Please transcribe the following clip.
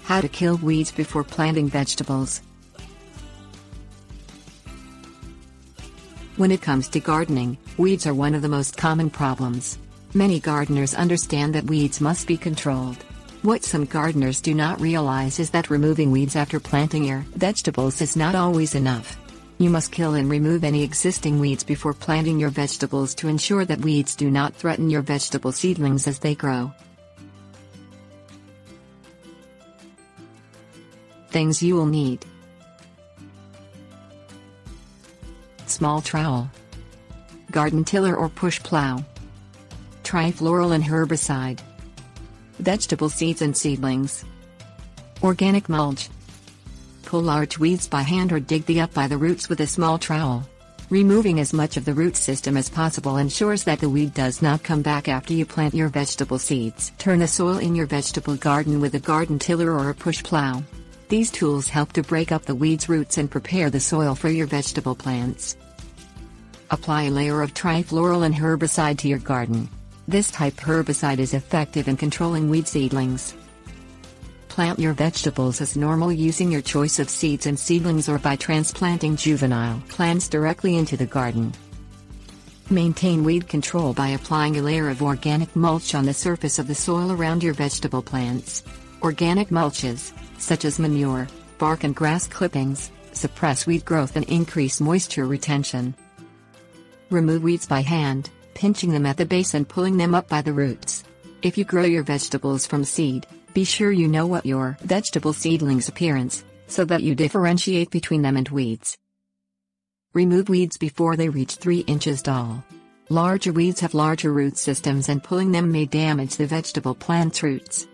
How to kill weeds before planting vegetables. When it comes to gardening, weeds are one of the most common problems. Many gardeners understand that weeds must be controlled. What some gardeners do not realize is that removing weeds after planting your vegetables is not always enough. You must kill and remove any existing weeds before planting your vegetables to ensure that weeds do not threaten your vegetable seedlings as they grow. Things you will need: small trowel, garden tiller or push plow, trifloral and herbicide, vegetable seeds and seedlings, organic mulch. Pull large weeds by hand or dig them up by the roots with a small trowel. Removing as much of the root system as possible ensures that the weed does not come back after you plant your vegetable seeds. Turn the soil in your vegetable garden with a garden tiller or a push plow. These tools help to break up the weeds' roots and prepare the soil for your vegetable plants. Apply a layer of trifloral and herbicide to your garden. This type herbicide is effective in controlling weed seedlings. Plant your vegetables as normal using your choice of seeds and seedlings or by transplanting juvenile plants directly into the garden. Maintain weed control by applying a layer of organic mulch on the surface of the soil around your vegetable plants. Organic mulches, such as manure, bark and grass clippings, suppress weed growth and increase moisture retention. Remove weeds by hand, pinching them at the base and pulling them up by the roots. If you grow your vegetables from seed, be sure you know what your vegetable seedlings' appearance, so that you differentiate between them and weeds. Remove weeds before they reach 3 inches tall. Larger weeds have larger root systems and pulling them may damage the vegetable plant's roots.